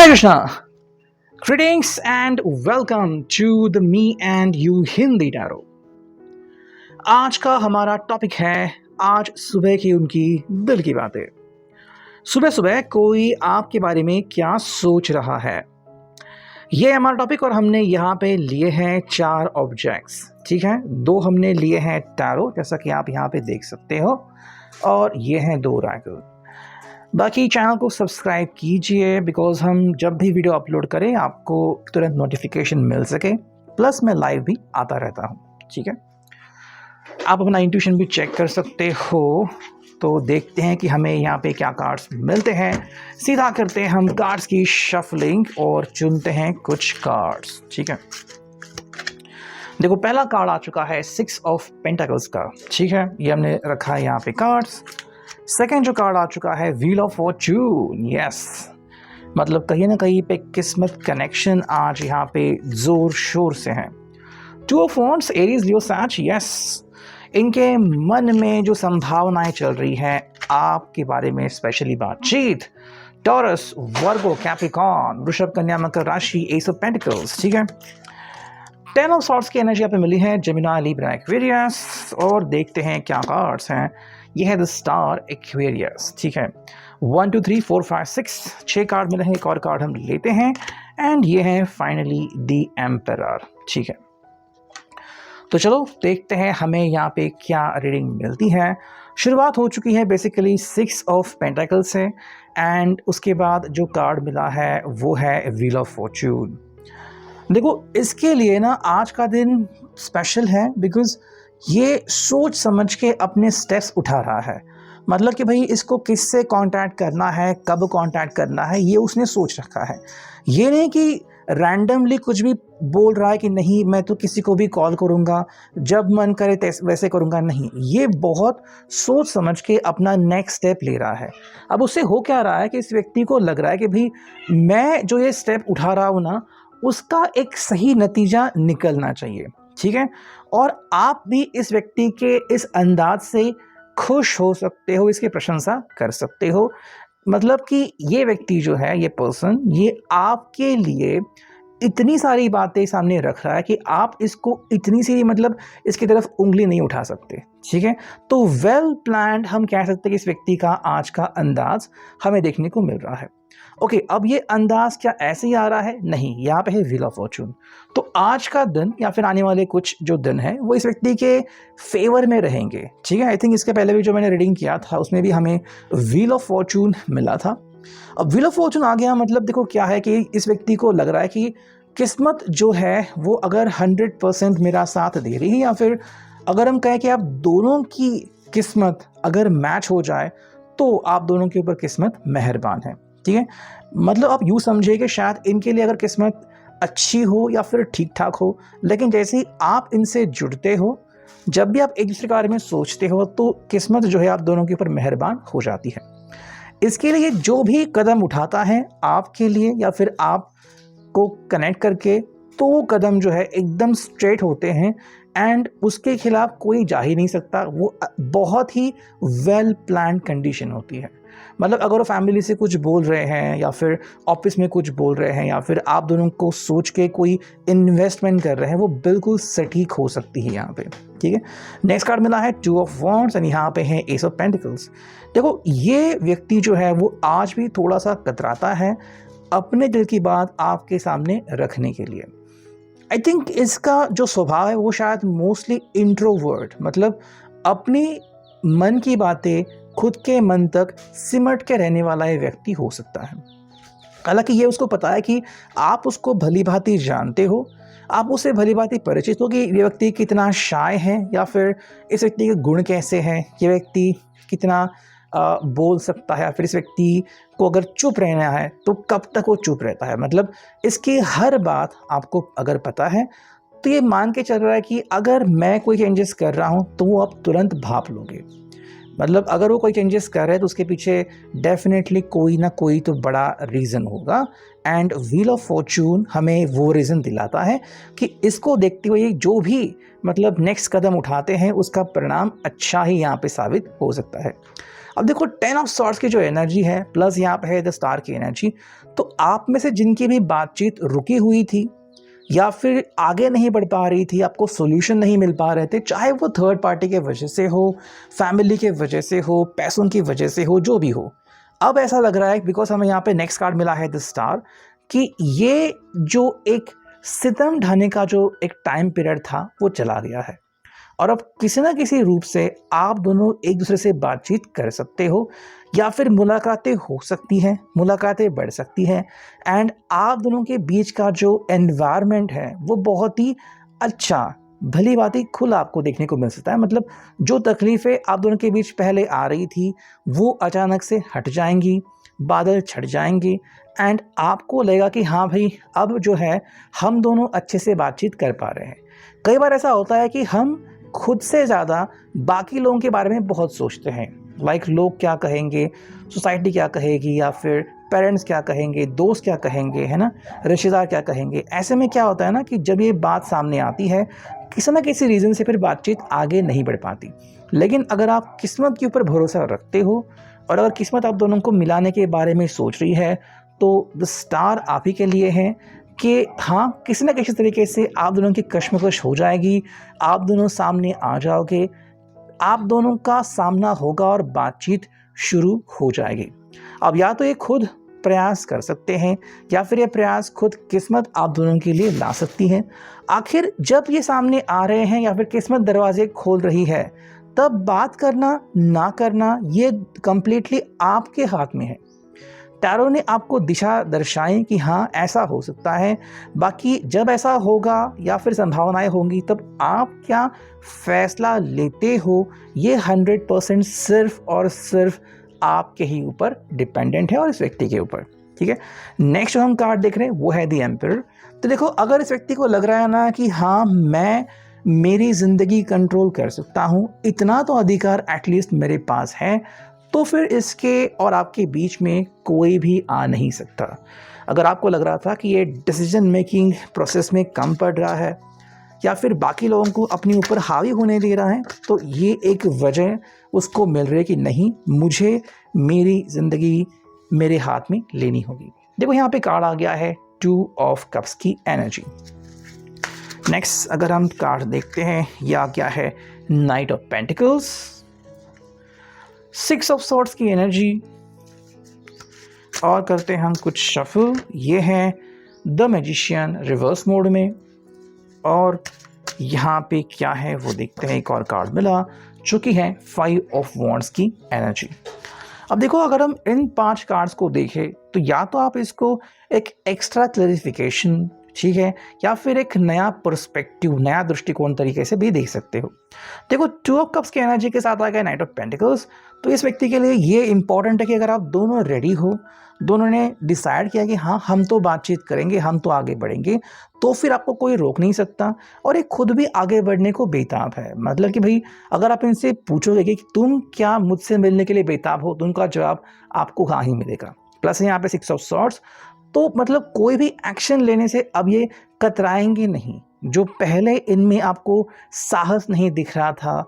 Hare Krishna! Greetings and welcome to the Me and You Hindi Tarot. आज का हमारा topic है आज सुबह की उनकी दिल की बातें। सुबह सुबह कोई आपके बारे में क्या सोच रहा है, ये हमारा टॉपिक। और हमने यहाँ पे लिए हैं 4 ऑब्जेक्ट्स, ठीक है। 2 हमने लिए हैं टैरो, जैसा कि आप यहाँ पे देख सकते हो, और ये हैं 2 ओरेकल। बाकी चैनल को सब्सक्राइब कीजिए बिकॉज हम जब भी वीडियो अपलोड करें आपको तुरंत नोटिफिकेशन मिल सके, प्लस मैं लाइव भी आता रहता हूँ, ठीक है। आप अपना इंट्यूशन भी चेक कर सकते हो। तो देखते हैं कि हमें यहाँ पे क्या कार्ड्स मिलते हैं। सीधा करते हैं हम कार्ड्स की शफलिंग और चुनते हैं कुछ कार्ड्स, ठीक है। देखो, पहला कार्ड आ चुका है 6 ऑफ पेंटाकल्स का, ठीक है। ये हमने रखा है यहाँ पे कार्ड्स। सेकेंड जो कार्ड आ चुका है व्हील ऑफ फॉर्चून, यस, मतलब कहीं ना कहीं पे किस्मत कनेक्शन आज यहाँ पे जोर शोर से है। 2 ऑफ वॉन्ड्स, एरीज, लियो, सैज, यस, इनके मन में जो संभावनाएं चल रही हैं आपके बारे में, स्पेशली बातचीत। टॉरस, वर्गो, कैप्रिकॉर्न, वृषभ, कन्या, मकर राशि, एस ऑफ पेंटिकल्स, ठीक है। 10 ऑफ सॉर्ड्स की एनर्जी यहाँ पे मिली है, जेमिनी, लिब्रा, एक्वेरियस। और देखते हैं क्या कार्ड्स हैं। ये है द स्टार, एक्वेरियस, ठीक है। 1 2 3 4 5 6 कार्ड मिले हैं। एक और कार्ड हम लेते हैं एंड ये है फाइनली द एम्परर, ठीक है। तो चलो देखते हैं हमें यहाँ पे क्या रीडिंग मिलती है। शुरुआत हो चुकी है बेसिकली 6 ऑफ पेंटाकल से, एंड उसके बाद जो कार्ड मिला है वो है व्हील ऑफ फॉर्चून। देखो, इसके लिए ना आज का दिन स्पेशल है बिकॉज ये सोच समझ के अपने स्टेप्स उठा रहा है। मतलब कि भाई इसको किससे कांटेक्ट करना है, कब कांटेक्ट करना है, ये उसने सोच रखा है। ये नहीं कि रैंडमली कुछ भी बोल रहा है कि नहीं मैं तो किसी को भी कॉल करूँगा, जब मन करे वैसे करूँगा, नहीं। ये बहुत सोच समझ के अपना नेक्स्ट स्टेप ले रहा है। अब उससे हो क्या रहा है कि इस व्यक्ति को लग रहा है कि भाई मैं जो ये स्टेप उठा रहा हूँ ना, उसका एक सही नतीजा निकलना चाहिए, ठीक है। और आप भी इस व्यक्ति के इस अंदाज से खुश हो सकते हो, इसकी प्रशंसा कर सकते हो। मतलब कि ये व्यक्ति जो है, ये पर्सन, ये आपके लिए इतनी सारी बातें सामने रख रहा है कि आप इसको इतनी सी मतलब इसकी तरफ उंगली नहीं उठा सकते, ठीक है। तो वेल प्लान्ड हम कह सकते हैं कि इस व्यक्ति का आज का अंदाज हमें देखने को मिल रहा है। ओके, अब ये अंदाज क्या ऐसे ही आ रहा है? नहीं, यहाँ पे है व्हील ऑफ फॉर्चून। तो आज का दिन या फिर आने वाले कुछ जो दिन है वो इस व्यक्ति के फेवर में रहेंगे, ठीक है। आई थिंक इसके पहले भी जो मैंने रीडिंग किया था उसमें भी हमें व्हील ऑफ फॉर्चून मिला था। अब व्हील ऑफ फॉर्चून आ गया, मतलब देखो क्या है कि इस व्यक्ति को लग रहा है कि किस्मत जो है वो अगर 100% मेरा साथ दे रही है, या फिर अगर हम कहें कि आप दोनों की किस्मत अगर मैच हो जाए तो आप दोनों के ऊपर किस्मत मेहरबान है, ठीक है। मतलब आप यूँ समझिए कि शायद इनके लिए अगर किस्मत अच्छी हो या फिर ठीक ठाक हो, लेकिन जैसे ही आप इनसे जुड़ते हो, जब भी आप एक दूसरे के बारे में सोचते हो, तो किस्मत जो है आप दोनों के ऊपर मेहरबान हो जाती है। इसके लिए जो भी कदम उठाता है आपके लिए या फिर आप को कनेक्ट करके, तो वो कदम जो है एकदम स्ट्रेट होते हैं एंड उसके खिलाफ कोई जा ही नहीं सकता। वो बहुत ही वेल प्लान्ड कंडीशन होती है। मतलब अगर वो फैमिली से कुछ बोल रहे हैं या फिर ऑफिस में कुछ बोल रहे हैं या फिर आप दोनों को सोच के कोई इन्वेस्टमेंट कर रहे हैं, वो बिल्कुल सटीक हो सकती है यहाँ पे, ठीक है। नेक्स्ट कार्ड मिला है 2 ऑफ वॉन्ड्स एंड यहाँ पे है एस ऑफ पेंटिकल्स। देखो, ये व्यक्ति जो है वो आज भी थोड़ा सा कतराता है अपने दिल की बात आपके सामने रखने के लिए। आई थिंक इसका जो स्वभाव है वो शायद मोस्टली इंट्रोवर्ट, मतलब अपनी मन की बातें खुद के मन तक सिमट के रहने वाला ये व्यक्ति हो सकता है। हालांकि ये उसको पता है कि आप उसको भली भांति जानते हो, आप उससे भली भांति परिचित हो कि ये व्यक्ति कितना शाय है या फिर इस व्यक्ति के गुण कैसे हैं, ये व्यक्ति कितना बोल सकता है, या फिर इस व्यक्ति को अगर चुप रहना है तो कब तक वो चुप रहता है। मतलब इसकी हर बात आपको अगर पता है तो ये मान के चल रहा है कि अगर मैं कोई चेंजेस कर रहा हूँ तो वो आप तुरंत भाप लोगे। मतलब अगर वो कोई चेंजेस कर रहे हैं तो उसके पीछे डेफिनेटली कोई ना कोई तो बड़ा रीज़न होगा। एंड व्हील ऑफ फॉर्चून हमें वो रीज़न दिलाता है कि इसको देखते हुए जो भी मतलब नेक्स्ट कदम उठाते हैं उसका परिणाम अच्छा ही यहाँ पे साबित हो सकता है। अब देखो 10 ऑफ सॉर्ड्स की जो एनर्जी है प्लस यहाँ पे है द स्टार की एनर्जी, तो आप में से जिनकी भी बातचीत रुकी हुई थी या फिर आगे नहीं बढ़ पा रही थी, आपको सॉल्यूशन नहीं मिल पा रहे थे, चाहे वो थर्ड पार्टी के वजह से हो, फैमिली के वजह से हो, पैसों की वजह से हो, जो भी हो, अब ऐसा लग रहा है बिकॉज हमें यहाँ पे नेक्स्ट कार्ड मिला है द स्टार कि ये जो एक सितम ढाने का जो एक टाइम पीरियड था वो चला गया है और अब किसी ना किसी रूप से आप दोनों एक दूसरे से बातचीत कर सकते हो या फिर मुलाकातें हो सकती हैं, मुलाकातें बढ़ सकती हैं एंड आप दोनों के बीच का जो एनवायरनमेंट है वो बहुत ही अच्छा, भली बात ही खुला आपको देखने को मिल सकता है। मतलब जो तकलीफ़ें आप दोनों के बीच पहले आ रही थी वो अचानक से हट जाएंगी, बादल छट जाएंगे एंड आपको लगेगा कि हाँ भाई अब जो है हम दोनों अच्छे से बातचीत कर पा रहे हैं। कई बार ऐसा होता है कि हम खुद से ज़्यादा बाकी लोगों के बारे में बहुत सोचते हैं, लाइक लोग क्या कहेंगे, सोसाइटी क्या कहेगी या फिर पेरेंट्स क्या कहेंगे, दोस्त क्या कहेंगे, है ना, रिश्तेदार क्या कहेंगे। ऐसे में क्या होता है ना कि जब ये बात सामने आती है किसी ना किसी रीज़न से फिर बातचीत आगे नहीं बढ़ पाती। लेकिन अगर आप किस्मत के ऊपर भरोसा रखते हो और अगर किस्मत आप दोनों को मिलाने के बारे में सोच रही है तो द स्टार आप ही के लिए है कि हाँ किसी न किसी तरीके से आप दोनों की कश्मकश हो जाएगी, आप दोनों सामने आ जाओगे, आप दोनों का सामना होगा और बातचीत शुरू हो जाएगी। अब या तो ये खुद प्रयास कर सकते हैं या फिर ये प्रयास खुद किस्मत आप दोनों के लिए ला सकती है। आखिर जब ये सामने आ रहे हैं या फिर किस्मत दरवाजे खोल रही है तब बात करना ना करना ये कंप्लीटली आपके हाथ में है। टैरो ने आपको दिशा दर्शाई कि हाँ ऐसा हो सकता है, बाकी जब ऐसा होगा या फिर संभावनाएं होंगी तब आप क्या फैसला लेते हो ये 100% सिर्फ और सिर्फ आपके ही ऊपर डिपेंडेंट है और इस व्यक्ति के ऊपर। ठीक है, नेक्स्ट जो हम कार्ड देख रहे हैं वो है द एम्परर। तो देखो अगर इस व्यक्ति को लग रहा है ना कि हाँ मैं मेरी ज़िंदगी कंट्रोल कर सकता हूँ, इतना तो अधिकार एटलीस्ट मेरे पास है, तो फिर इसके और आपके बीच में कोई भी आ नहीं सकता। अगर आपको लग रहा था कि ये डिसीजन मेकिंग प्रोसेस में कम पड़ रहा है या फिर बाकी लोगों को अपने ऊपर हावी होने दे रहा है तो ये एक वजह उसको मिल रही है कि नहीं मुझे मेरी ज़िंदगी मेरे हाथ में लेनी होगी। देखो यहाँ पे कार्ड आ गया है 2 ऑफ कप्स की एनर्जी। नेक्स्ट अगर हम कार्ड देखते हैं या क्या है night of pentacles, 6 of swords की एनर्जी और करते हैं हम कुछ शफल। ये है द मैजिशियन रिवर्स मोड में और यहाँ पे क्या है वो देखते हैं। एक और कार्ड मिला जो कि है 5 ऑफ वॉन्ड्स की एनर्जी। अब देखो अगर हम इन 5 कार्ड्स को देखें तो या तो आप इसको एक एक्स्ट्रा क्लैरिफिकेशन, ठीक है, या फिर एक नया पर्सपेक्टिव, नया दृष्टिकोण तरीके से भी देख सकते हो। देखो 2 ऑफ कप्स की एनर्जी के साथ आ गया नाइट ऑफ पेंटिकल्स, तो इस व्यक्ति के लिए ये इंपॉर्टेंट है कि अगर आप दोनों रेडी हो, दोनों ने डिसाइड किया कि हाँ हम तो बातचीत करेंगे, हम तो आगे बढ़ेंगे, तो फिर आपको कोई रोक नहीं सकता और ये खुद भी आगे बढ़ने को बेताब है। मतलब कि भाई अगर आप इनसे पूछोगे कि तुम क्या मुझसे मिलने के लिए बेताब हो, तो उनका जवाब आपको हाँ ही मिलेगा। प्लस यहाँ पे 6 ऑफ सॉर्ड्स, तो मतलब कोई भी एक्शन लेने से अब ये कतराएंगे नहीं। जो पहले इनमें आपको साहस नहीं दिख रहा था,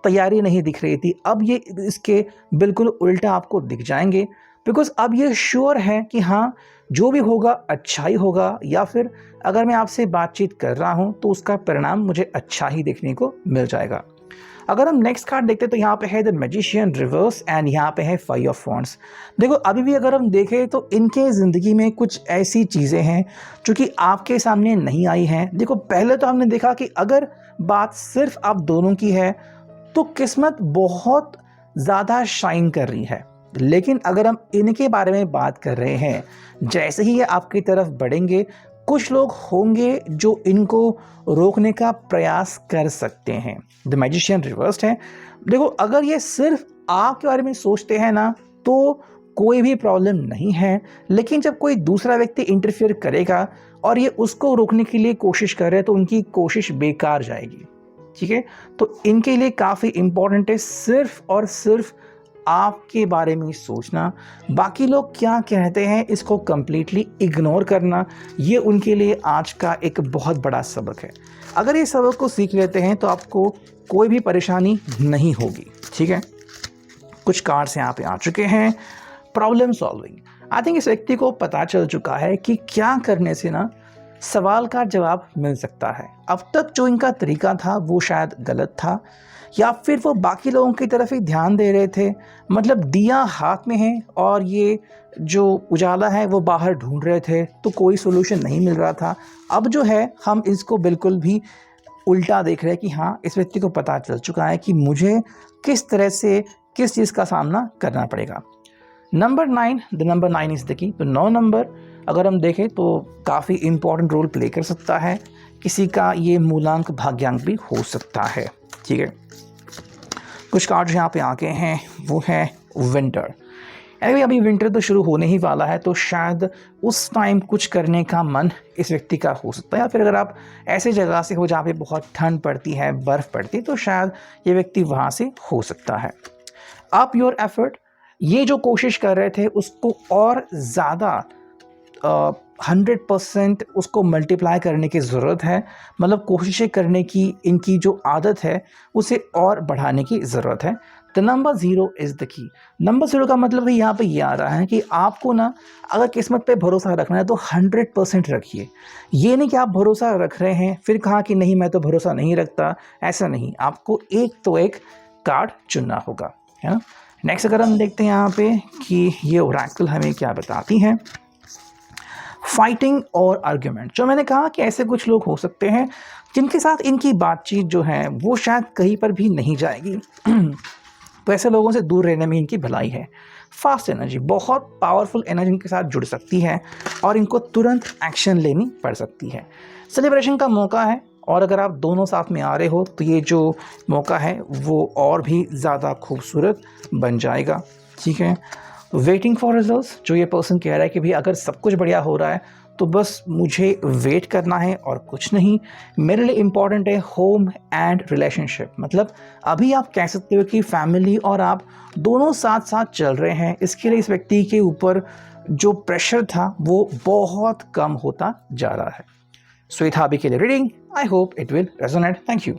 तैयारी नहीं दिख रही थी, अब ये इसके बिल्कुल उल्टा आपको दिख जाएंगे, बिकॉज अब ये श्योर है कि हाँ जो भी होगा अच्छा ही होगा, या फिर अगर मैं आपसे बातचीत कर रहा हूँ तो उसका परिणाम मुझे अच्छा ही देखने को मिल जाएगा। अगर हम नेक्स्ट कार्ड देखते हैं तो यहाँ पे है द मैजिशियन रिवर्स एंड यहाँ पे है 5 ऑफ वॉन्ड्स। देखो अभी भी अगर हम देखें तो इनके ज़िंदगी में कुछ ऐसी चीज़ें हैं जो कि आपके सामने नहीं आई हैं। देखो पहले तो हमने देखा कि अगर बात सिर्फ आप दोनों की है तो किस्मत बहुत ज़्यादा शाइन कर रही है, लेकिन अगर हम इनके बारे में बात कर रहे हैं, जैसे ही ये आपकी तरफ बढ़ेंगे कुछ लोग होंगे जो इनको रोकने का प्रयास कर सकते हैं। द मैजिशियन रिवर्स्ड है। देखो अगर ये सिर्फ आपके बारे में सोचते हैं ना तो कोई भी प्रॉब्लम नहीं है, लेकिन जब कोई दूसरा व्यक्ति इंटरफेयर करेगा और ये उसको रोकने के लिए कोशिश कर रहे हैं तो उनकी कोशिश बेकार जाएगी। ठीक है, तो इनके लिए काफ़ी इम्पोर्टेंट है सिर्फ और सिर्फ आपके बारे में सोचना, बाकी लोग क्या कहते हैं इसको कम्प्लीटली इग्नोर करना। ये उनके लिए आज का एक बहुत बड़ा सबक है। अगर ये सबक को सीख लेते हैं तो आपको कोई भी परेशानी नहीं होगी। ठीक है, कुछ कार्ड्स यहाँ पे आ चुके हैं। प्रॉब्लम सॉल्विंग, आई थिंक इस व्यक्ति को पता चल चुका है कि क्या करने से ना सवाल का जवाब मिल सकता है। अब तक जो इनका तरीका था वो शायद गलत था, या फिर वो बाकी लोगों की तरफ ही ध्यान दे रहे थे। मतलब दिया हाथ में है और ये जो उजाला है वो बाहर ढूंढ रहे थे, तो कोई सोल्यूशन नहीं मिल रहा था। अब जो है हम इसको बिल्कुल भी उल्टा देख रहे हैं कि हाँ, इस व्यक्ति को पता चल चुका है कि मुझे किस तरह से किस चीज़ का सामना करना पड़ेगा। Number 9, the number 9 is the key. तो 9 नंबर अगर हम देखें तो काफ़ी इम्पॉर्टेंट रोल प्ले कर सकता है। किसी का ये मूलांक भाग्यांक भी हो सकता है। ठीक है, कुछ कार्ड यहाँ पे आके हैं, वो है विंटर। अभी विंटर तो शुरू होने ही वाला है, तो शायद उस टाइम कुछ करने का मन इस व्यक्ति का हो सकता है। या फिर अगर आप ऐसे जगह से हो जहाँ पे बहुत ठंड पड़ती है, बर्फ़ पड़ती है, तो शायद ये व्यक्ति वहाँ से हो सकता है। अप योर एफर्ट, ये जो कोशिश कर रहे थे उसको और ज़्यादा 100% उसको मल्टीप्लाई करने की ज़रूरत है। मतलब कोशिशें करने की इनकी जो आदत है उसे और बढ़ाने की ज़रूरत है। The number 0 is the key. Number 0 का मतलब यहाँ पे ये आ रहा है कि आपको ना अगर किस्मत पे भरोसा रखना है तो 100% रखिए। ये नहीं कि आप भरोसा रख रहे हैं फिर कहा कि नहीं मैं तो भरोसा नहीं रखता, ऐसा नहीं। आपको एक तो एक कार्ड चुनना होगा, है ना। नेक्स्ट अगर हम देखते हैं यहाँ पे कि ये ओरेकल हमें क्या बताती हैं। फाइटिंग और आर्ग्यूमेंट, जो मैंने कहा कि ऐसे कुछ लोग हो सकते हैं जिनके साथ इनकी बातचीत जो है वो शायद कहीं पर भी नहीं जाएगी। तो ऐसे लोगों से दूर रहने में इनकी भलाई है। फास्ट एनर्जी, बहुत पावरफुल एनर्जी इनके साथ जुड़ सकती है और इनको तुरंत एक्शन लेनी पड़ सकती है। सेलिब्रेशन का मौका है, और अगर आप दोनों साथ में आ रहे हो तो ये जो मौका है वो और भी ज़्यादा खूबसूरत बन जाएगा। ठीक है, वेटिंग फॉर रिजल्ट्स, जो ये पर्सन कह रहा है कि भाई अगर सब कुछ बढ़िया हो रहा है तो बस मुझे वेट करना है और कुछ नहीं। मेरे लिए इम्पॉर्टेंट है होम एंड रिलेशनशिप। मतलब अभी आप कह सकते हो कि फैमिली और आप दोनों साथ साथ चल रहे हैं। इसके लिए इस व्यक्ति के ऊपर जो प्रेशर था वो बहुत कम होता जा रहा है। सो ये था अभी के लिए reading. I hope it will resonate. Thank you.